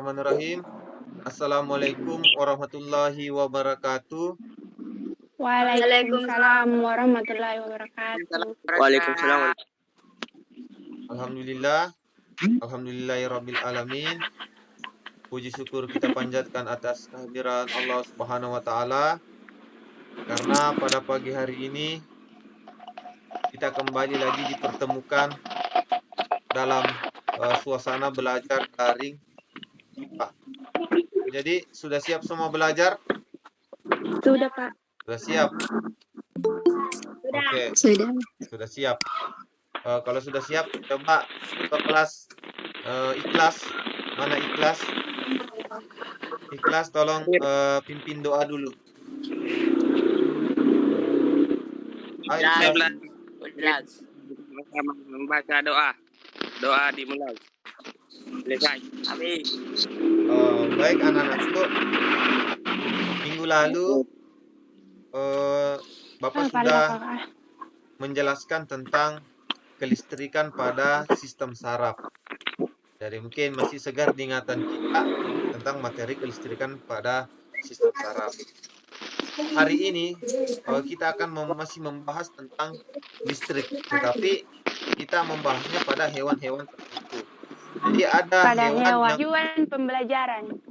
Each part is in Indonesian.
Bismillahirrahmanirrahim. Assalamualaikum warahmatullahi wabarakatuh. Waalaikumsalam warahmatullahi wabarakatuh. Waalaikumsalam. Alhamdulillah. Alhamdulillahirabbil alamin. Puji syukur kita panjatkan atas kehadiran Allah Subhanahu wa taala. Karena pada pagi hari ini kita kembali lagi dipertemukan dalam suasana belajar daring IPA. Jadi sudah siap semua belajar? Sudah, Pak. Sudah siap? Oke. Sudah siap. Kalau sudah siap, coba ke kelas ikhlas. Mana ikhlas? Ikhlas tolong pimpin doa dulu. Ayo, Ikhlas. Membaca doa dimulai. Selesai. Amin. Baik anak-anakku. Minggu lalu Bapak sudah menjelaskan tentang kelistrikan pada sistem saraf. Jadi mungkin masih segar diingatan kita tentang materi kelistrikan pada sistem saraf. Hari ini kita akan masih membahas tentang listrik, tetapi kita membahasnya pada hewan-hewan tertentu. Jadi ada pada hewan yang pembelajaran.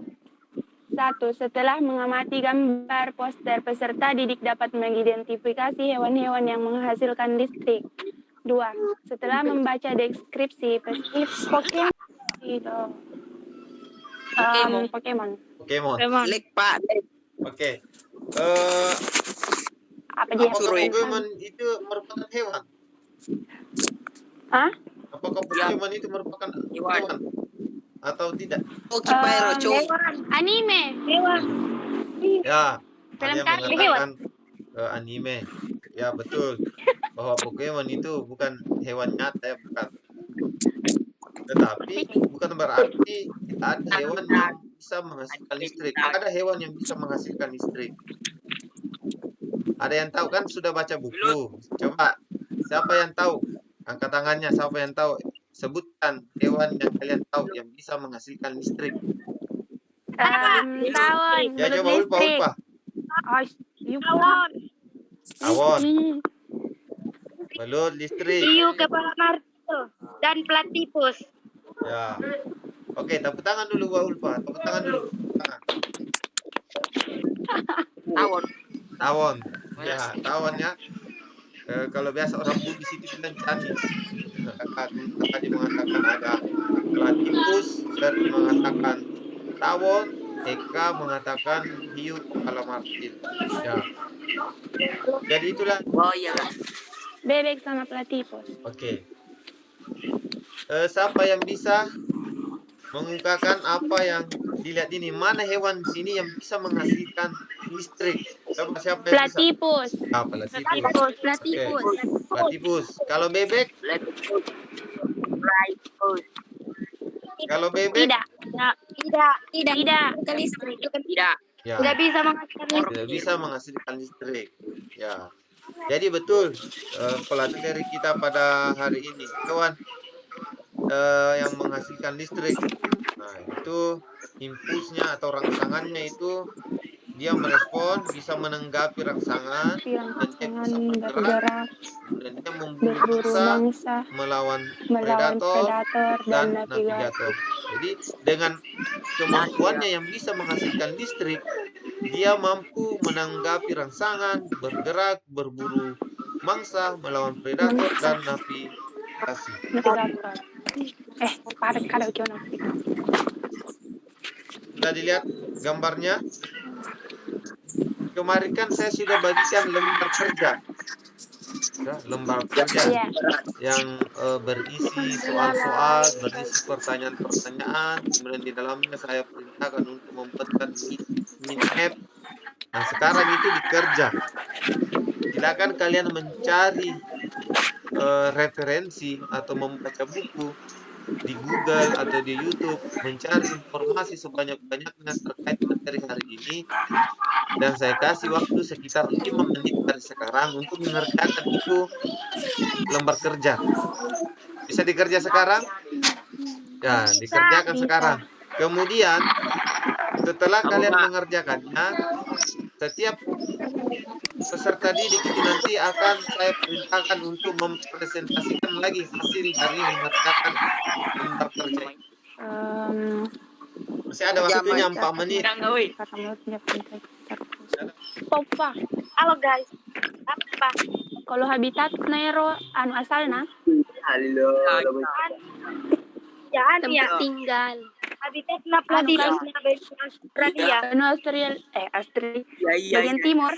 1. Setelah mengamati gambar poster, peserta didik dapat mengidentifikasi hewan-hewan yang menghasilkan listrik. 2. Setelah membaca deskripsi Pokemon. Lek, Pak. Oke. Apa dia? Apakah Pokemon itu merupakan hewan? Hah? Apakah Pokemon itu merupakan hewan atau tidak? Anime. Ya, Film ada yang kartun mengatakan anime. Ya, betul. Bahwa Pokemon itu bukan hewan nyata, ya, bukan. Tetapi bukan berarti ada hewan yang bisa menghasilkan listrik. Ada hewan yang bisa menghasilkan listrik. Ada yang tahu kan sudah baca buku? Coba, siapa yang tahu? Angkat tangannya, siapa yang tahu? Sebutkan hewan yang kalian tahu yang bisa menghasilkan listrik. Tawon. Ya, coba Ulpa. Tawon. Belut listrik. Hiu, kepala martil, dan platypus. Ya. Oke, tepuk tangan dulu Wak Ulfa. Tepuk tangan dulu. Tawon. Ya, tawon ya. Kalau biasa orang Bugis itu bilang canis. Tadi mengatakan ada platypus, Ferdi mengatakan tawon, Eka mengatakan hiu kepala martil. Ya. Jadi itulah. Oh iya, Kak. Bebek sama platypus. Oke. Siapa yang bisa mengungkapkan apa yang dilihat ini? Mana hewan di sini yang bisa menghasilkan listrik? Siapa yang Platypus. bisa? Platypus. Platypus. Oke. Platypus. Kalau bebek? Kalau bebek? Tidak. Bukan listrik, bukan Tidak. Ya. Tidak bisa menghasilkan listrik. Tidak bisa menghasilkan listrik. Ya. Jadi betul pelajari kita pada hari ini hewan yang menghasilkan listrik. Nah, itu impulsnya atau rangsangannya itu dia merespon, bisa menanggapi rangsangan, dan dia bisa bergerak, dan dia memburu mangsa, melawan predator dan navigator. Jadi dengan kemampuannya yang bisa menghasilkan listrik, dia mampu menanggapi rangsangan, bergerak, berburu mangsa, melawan predator dan navigasi. Sudah dilihat gambarnya? Kemarin kan saya sudah bagikan lembar kerja. Ya, lembar kerja yang berisi soal-soal, berisi pertanyaan-pertanyaan. Kemudian di dalamnya saya perintahkan untuk membuatkan map. Nah, sekarang itu dikerja. Silakan kalian mencari referensi atau membaca buku di Google atau di YouTube, mencari informasi sebanyak-banyaknya terkait materi hari ini, dan saya kasih waktu sekitar 5 menit dari sekarang untuk mengerjakan itu lembar kerja. Bisa dikerja sekarang? Ya, dikerjakan sekarang. Kemudian setelah kalian mengerjakannya, setiap peserta didik itu nanti akan saya perintahkan untuk mempresentasikan lagi hasil dari mengerjakan gambar kerja. Masih ada waktunya 4 menit. Popa. Halo guys. Apa? Kalau habitat naero anu asalna Halo. Jangan ya. tinggal. Habitat napa di Australia. Anu Australia Iya. bagian timur.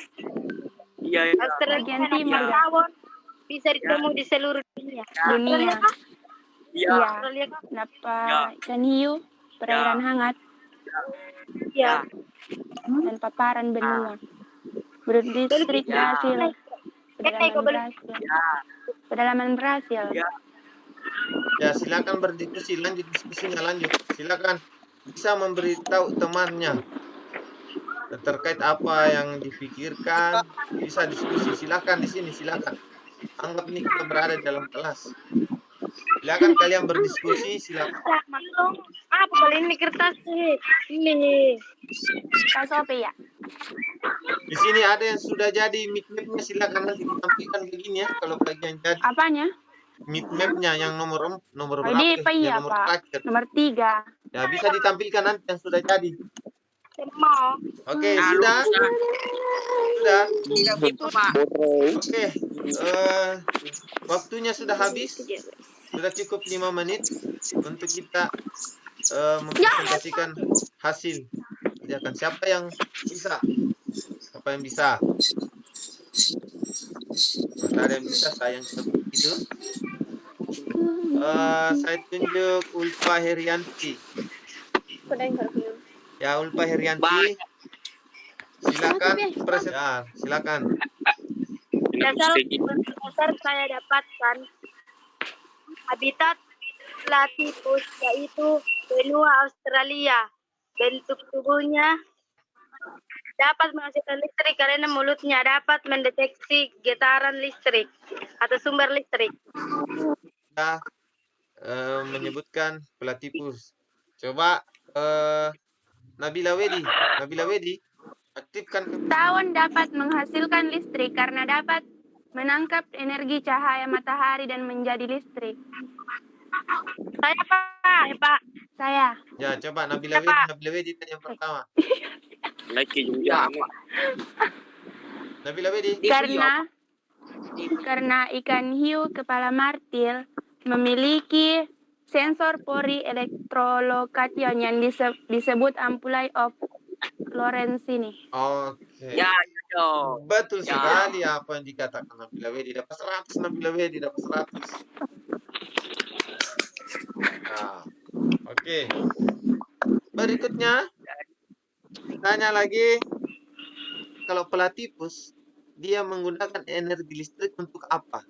Iya. Australia Bagian timur. tawon bisa ditemu di seluruh dunia. Dunia. Iya. Australia kan? Napa ikan hiu, perairan hangat, Ya. dan paparan benua. Berdistrik Brasil. Pedalaman Brasil. Ya, silakan berdiskusi, lanjut diskusinya, lanjut. Silakan bisa memberitahu temannya terkait apa yang dipikirkan, bisa diskusi. Silakan di sini, silakan. Anggap ini kita berada dalam kelas. Silakan kalian berdiskusi, silakan. Apa boleh ini kertas nih? Ini. Kak Sophie ya. Di sini ada yang sudah jadi mid map-nya, silakan nanti ditampilkan begini ya. Kalau bagian jadi Apanya? mid map-nya yang nomor berapa? Ini Pak Yang iya nomor Pak. terakhir. Nomor 3. Ya, bisa ditampilkan nanti yang sudah jadi. Mau. Oke, sudah. Sudah. Tidak gitu, Pak. Oke. Waktunya sudah habis. Sudah cukup 5 menit untuk kita mempresentasikan hasil. Kerjakan. Siapa yang bisa? Siapa yang bisa? Kalau ada yang bisa, saya yang sebut itu. Saya tunjuk Ulfa Herianti. Ya, Ulfa Herianti. Silakan presentasi. Ya, silakan. Dasar saya dapatkan habitat platypus yaitu benua Australia. Bentuk tubuhnya dapat menghasilkan listrik karena mulutnya dapat mendeteksi getaran listrik atau sumber listrik. Kita menyebutkan platypus. Coba Nabila Wedi, aktifkan. Tawon dapat menghasilkan listrik karena dapat menangkap energi cahaya matahari dan menjadi listrik. Saya Pak. Saya. Ya, coba Nabila Wedi yang pertama. Lagi juga. Nabila Wedi. Karena ikan hiu kepala martil memiliki sensor pori elektrolokation yang disebut ampulai of Lorenzini. Oke. Ya, dong. Betul sekali apa yang dikatakan Nabila Wedi. Dapat 100 Nabila Wedi, dapat 100. Nah, oke. Berikutnya, tanya lagi. Kalau platypus, dia menggunakan energi listrik untuk apa?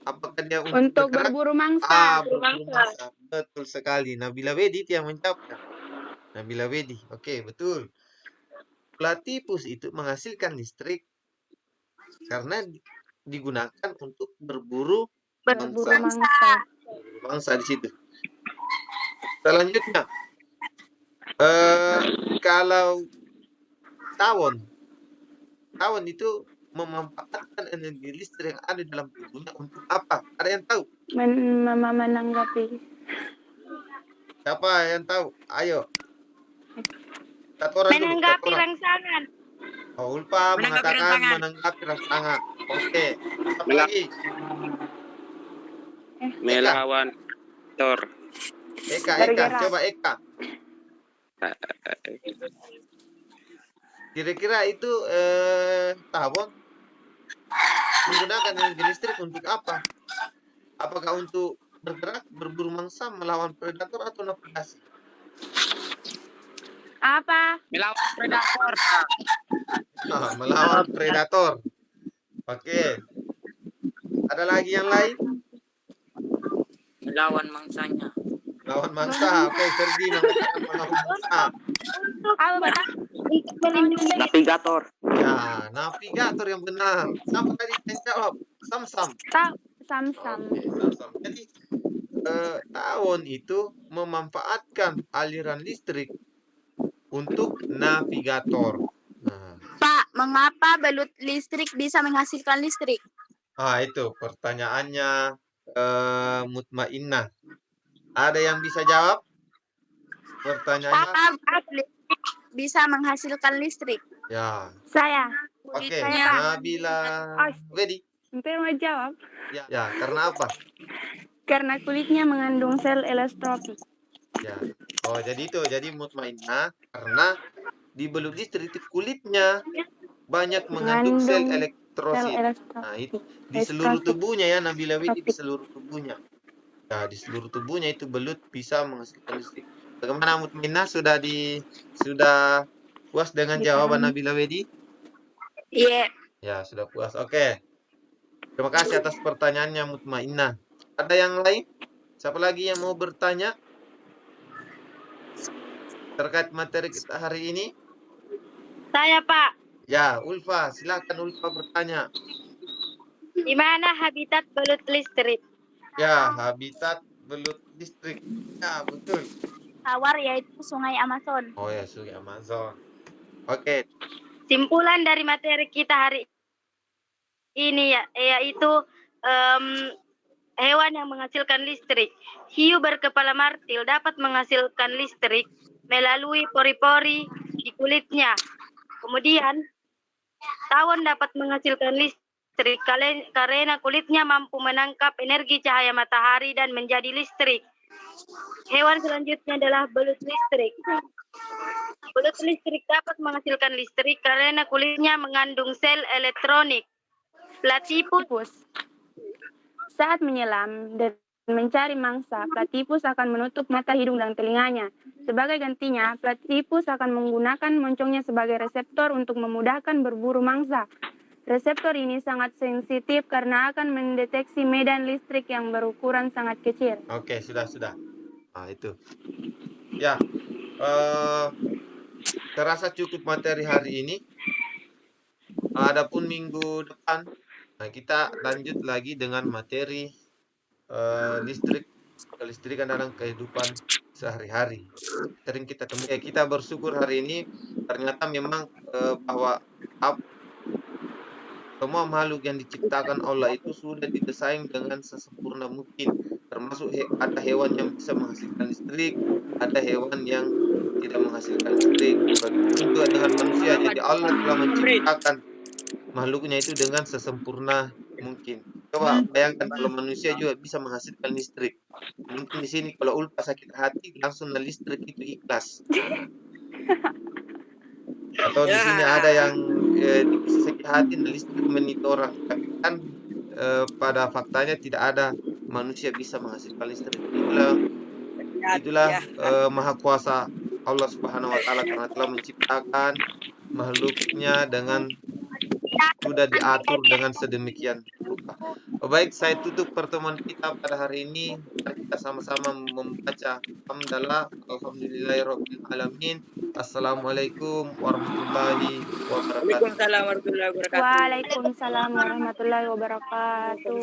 Apakah dia Untuk bergerak? berburu mangsa. Berburu mangsa. Betul sekali. Nabila Wedi yang menjawabnya. Nabila Wedi. Oke, betul. Platypus itu menghasilkan listrik karena digunakan untuk berburu mangsa. Bangsa di situ. Selanjutnya, kalau tawon itu memanfaatkan energi listrik yang ada dalam tubuhnya untuk apa? Ada yang tahu? Menanggapi. Siapa yang tahu? Ayo. Satu orang dulu. Menanggapi rangsangan. Oh, Ulfa mengatakan menanggapi rangsangan. Oke. Apa lagi? Melawan Thor. Eka. Coba Eka. Kira-kira itu tawon menggunakan energi listrik untuk apa? Apakah untuk bergerak, berburu mangsa, melawan predator atau navigasi? Apa? Melawan predator. Melawan predator. Oke. Ada lagi yang lain? Melawan mangsanya. Lawan mangsa. Oke, Ferdi mengatakan melawan mangsa. Apa? Untuk melindungi Navigator. Ya, navigator yang benar. Siapa tadi yang jawab? Sam-sam. Sam-sam. Oke, Sam-sam. Jadi tawon itu memanfaatkan aliran listrik untuk navigator. Nah, Pak, mengapa belut listrik bisa menghasilkan listrik? itu pertanyaannya Mutmainnah. Ada yang bisa jawab? Pertanyaannya? Pak, belut listrik bisa menghasilkan listrik. Ya. Saya. Oke, Kulitnya. Nabila Wedi. Hampir mau jawab. Ya, karena apa? Karena kulitnya mengandung sel elektronik. Ya. Oh, jadi Mutmainnah karena di belut listrik itu kulitnya banyak mengandung sel Sel elektrosit. Nah, itu di seluruh tubuhnya ya, Nabila Wedi, di seluruh tubuhnya. Ya, di seluruh tubuhnya itu belut bisa menghasilkan listrik. Bagaimana Mutmainnah, sudah puas dengan jawaban Nabila Wedi? Iya. Ya, sudah puas. Oke. Terima kasih atas pertanyaannya Mutmainnah. Ada yang lain? Siapa lagi yang mau bertanya terkait materi kita hari ini? Saya, Pak. Ya, Ulfa, silakan Ulfa bertanya. Di mana habitat belut listrik? Ya, habitat belut listrik. Ya, betul. Tawar yaitu Sungai Amazon. Oh ya, Sungai Amazon. Oke. Simpulan dari materi kita hari ini yaitu hewan yang menghasilkan listrik. Hiu berkepala martil dapat menghasilkan listrik melalui pori-pori di kulitnya. Kemudian, tawon dapat menghasilkan listrik karena kulitnya mampu menangkap energi cahaya matahari dan menjadi listrik. Hewan selanjutnya adalah belut listrik. Belut listrik dapat menghasilkan listrik karena kulitnya mengandung sel elektronik. Platypus Saat menyelam dan mencari mangsa, platypus akan menutup mata, hidung, dan telinganya. Sebagai gantinya, platypus akan menggunakan moncongnya sebagai reseptor untuk memudahkan berburu mangsa. Reseptor ini sangat sensitif karena akan mendeteksi medan listrik yang berukuran sangat kecil. Oke, sudah. Nah, itu. Ya, terasa cukup materi hari ini. Adapun minggu depan, kita lanjut lagi dengan materi listrik, kelistrikan dalam kehidupan sehari-hari. Sering kita temui. Kita bersyukur hari ini ternyata memang bahwa semua makhluk yang diciptakan Allah itu sudah didesain dengan sesempurna mungkin. Termasuk ada hewan yang bisa menghasilkan listrik, ada hewan yang tidak menghasilkan listrik. Begitu juga dengan manusia. Jadi Allah telah menciptakan makhluknya itu dengan sesempurna mungkin. Coba bayangkan kalau manusia juga bisa menghasilkan listrik. Mungkin di sini kalau Ulfa sakit hati langsung listrik itu ikhlas. Atau di sini ada yang sakit hati listrik menit orang. Tapi kan pada faktanya tidak ada manusia bisa menghasilkan listrik. Itulah maha kuasa Allah Subhanahu wa taala karena telah menciptakan makhluknya dengan sudah diatur dengan sedemikian rupa. Baik, saya tutup pertemuan kita pada hari ini. Kita sama-sama membaca hamdalah alhamdulillahirabbil alamin. Assalamualaikum warahmatullahi wabarakatuh. Waalaikumsalam warahmatullahi wabarakatuh. Waalaikumsalam warahmatullahi wabarakatuh.